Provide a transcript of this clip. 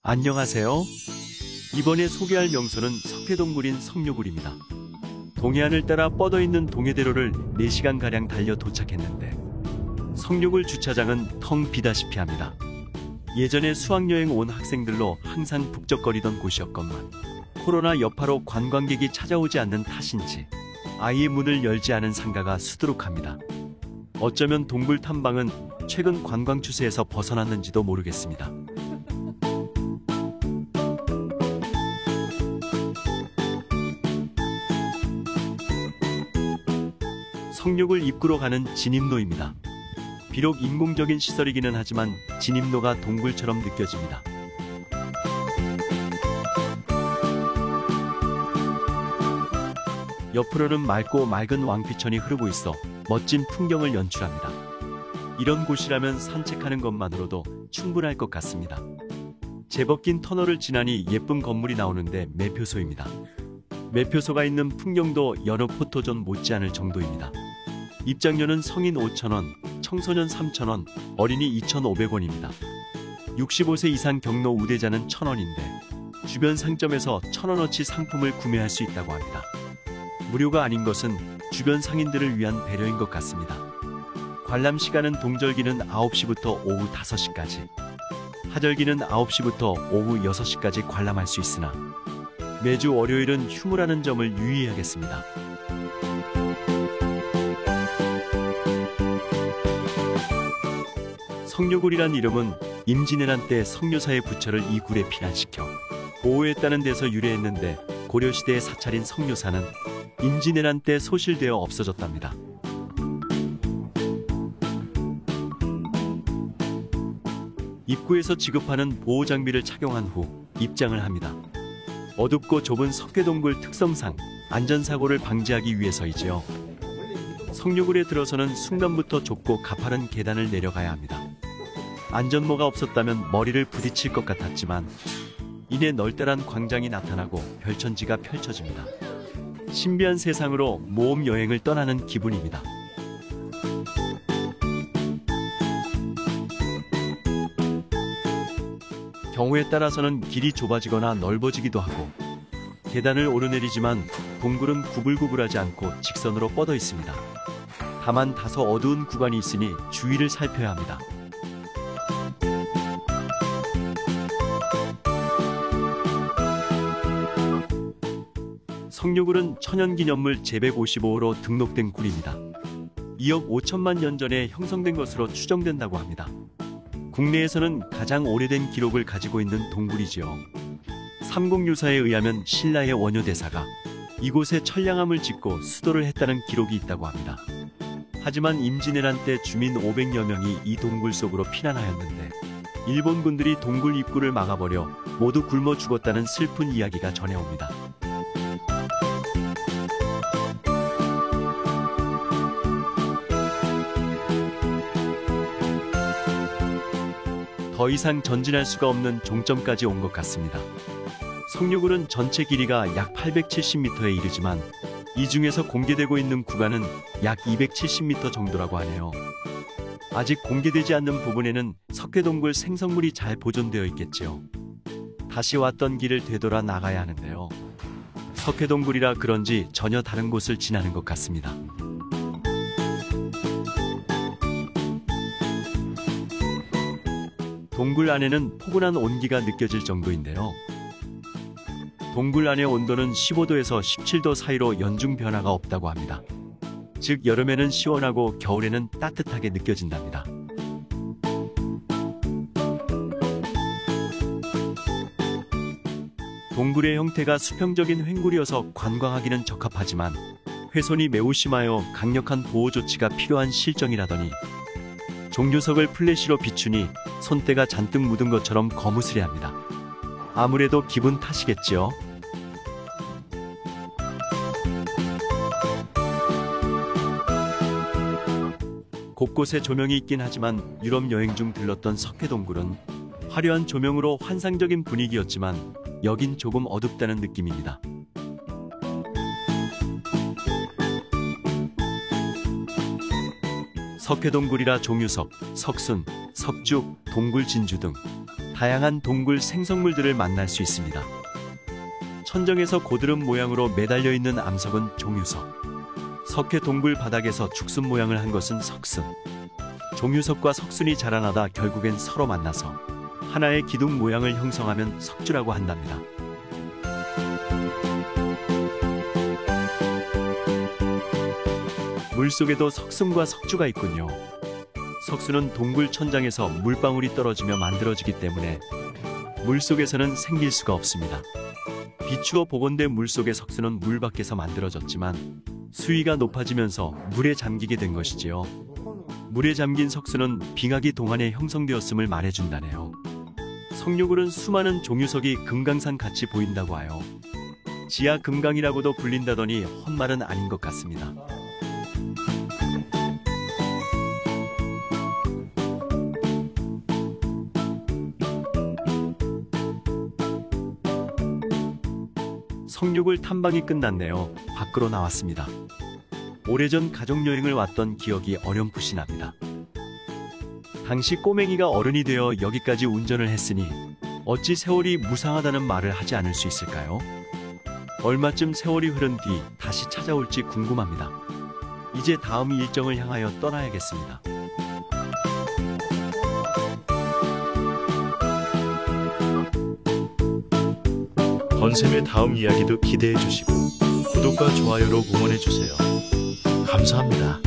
안녕하세요. 이번에 소개할 명소는 석회동굴인 석류굴입니다. 동해안을 따라 뻗어있는 동해대로를 4시간가량 달려 도착했는데 석류굴 주차장은 텅 비다시피 합니다. 예전에 수학여행 온 학생들로 항상 북적거리던 곳이었건만 코로나 여파로 관광객이 찾아오지 않는 탓인지 아예 문을 열지 않은 상가가 수두룩합니다. 어쩌면 동굴 탐방은 최근 관광 추세에서 벗어났는지도 모르겠습니다. 석류굴 입구로 가는 진입로입니다. 비록 인공적인 시설이기는 하지만 진입로가 동굴처럼 느껴집니다. 옆으로는 맑고 맑은 왕피천이 흐르고 있어 멋진 풍경을 연출합니다. 이런 곳이라면 산책하는 것만으로도 충분할 것 같습니다. 제법 긴 터널을 지나니 예쁜 건물이 나오는데 매표소입니다. 매표소가 있는 풍경도 여러 포토존 못지않을 정도입니다. 입장료는 성인 5,000원, 청소년 3,000원, 어린이 2,500원입니다. 65세 이상 경로 우대자는 1,000원인데 주변 상점에서 1,000원어치 상품을 구매할 수 있다고 합니다. 무료가 아닌 것은 주변 상인들을 위한 배려인 것 같습니다. 관람 시간은 동절기는 9시부터 오후 5시까지, 하절기는 9시부터 오후 6시까지 관람할 수 있으나 매주 월요일은 휴무라는 점을 유의해야겠습니다. 석류굴이란 이름은 임진왜란 때 석류사의 부처를 이 굴에 피난시켜 보호했다는 데서 유래했는데 고려시대의 사찰인 석류사는 임진왜란 때 소실되어 없어졌답니다. 입구에서 지급하는 보호장비를 착용한 후 입장을 합니다. 어둡고 좁은 석회동굴 특성상 안전사고를 방지하기 위해서이지요. 석류굴에 들어서는 순간부터 좁고 가파른 계단을 내려가야 합니다. 안전모가 없었다면 머리를 부딪힐 것 같았지만 이내 널따란 광장이 나타나고 별천지가 펼쳐집니다. 신비한 세상으로 모험 여행을 떠나는 기분입니다. 경우에 따라서는 길이 좁아지거나 넓어지기도 하고 계단을 오르내리지만 동굴은 구불구불하지 않고 직선으로 뻗어 있습니다. 다만 다소 어두운 구간이 있으니 주의를 살펴야 합니다. 석류굴은 천연기념물 제155호로 등록된 굴입니다. 2억 5천만 년 전에 형성된 것으로 추정된다고 합니다. 국내에서는 가장 오래된 기록을 가지고 있는 동굴이지요. 삼국유사에 의하면 신라의 원효대사가 이곳에 천량함을 짓고 수도를 했다는 기록이 있다고 합니다. 하지만 임진왜란 때 주민 500여 명이 이 동굴 속으로 피난하였는데 일본군들이 동굴 입구를 막아버려 모두 굶어 죽었다는 슬픈 이야기가 전해옵니다. 더 이상 전진할 수가 없는 종점까지 온 것 같습니다. 석류굴은 전체 길이가 약 870m에 이르지만 이 중에서 공개되고 있는 구간은 약 270m 정도라고 하네요. 아직 공개되지 않는 부분에는 석회동굴 생성물이 잘 보존되어 있겠지요. 다시 왔던 길을 되돌아 나가야 하는데요. 석회동굴이라 그런지 전혀 다른 곳을 지나는 것 같습니다. 동굴 안에는 포근한 온기가 느껴질 정도인데요. 동굴 안의 온도는 15도에서 17도 사이로 연중 변화가 없다고 합니다. 즉 여름에는 시원하고 겨울에는 따뜻하게 느껴진답니다. 동굴의 형태가 수평적인 횡굴이어서 관광하기는 적합하지만 훼손이 매우 심하여 강력한 보호 조치가 필요한 실정이라더니 종료석을 플래시로 비추니 손때가 잔뜩 묻은 것처럼 거무스레합니다. 아무래도 기분 탓이겠지요. 곳곳에 조명이 있긴 하지만 유럽 여행 중 들렀던 석회동굴은 화려한 조명으로 환상적인 분위기였지만 여긴 조금 어둡다는 느낌입니다. 석회동굴이라 종유석, 석순, 석죽, 동굴 진주 등 다양한 동굴 생성물들을 만날 수 있습니다. 천정에서 고드름 모양으로 매달려 있는 암석은 종유석, 석회 동굴 바닥에서 죽순 모양을 한 것은 석순, 종유석과 석순이 자라나다 결국엔 서로 만나서 하나의 기둥 모양을 형성하면 석주라고 한답니다. 물속에도 석순과 석주가 있군요. 석순은 동굴 천장에서 물방울이 떨어지며 만들어지기 때문에 물속에서는 생길 수가 없습니다. 비추어 복원된 물속의 석순은 물 밖에서 만들어졌지만 수위가 높아지면서 물에 잠기게 된 것이지요. 물에 잠긴 석순은 빙하기 동안에 형성되었음을 말해준다네요. 석류굴은 수많은 종유석이 금강산 같이 보인다고 하여 지하 금강이라고도 불린다더니 헛말은 아닌 것 같습니다. 석류굴 탐방이 끝났네요. 밖으로 나왔습니다. 오래전 가족여행을 왔던 기억이 어렴풋이 납니다. 당시 꼬맹이가 어른이 되어 여기까지 운전을 했으니 어찌 세월이 무상하다는 말을 하지 않을 수 있을까요? 얼마쯤 세월이 흐른 뒤 다시 찾아올지 궁금합니다. 이제 다음 일정을 향하여 떠나야겠습니다. 번샘의 다음 이야기도 기대해 주시고 구독과 좋아요로 응원해 주세요. 감사합니다.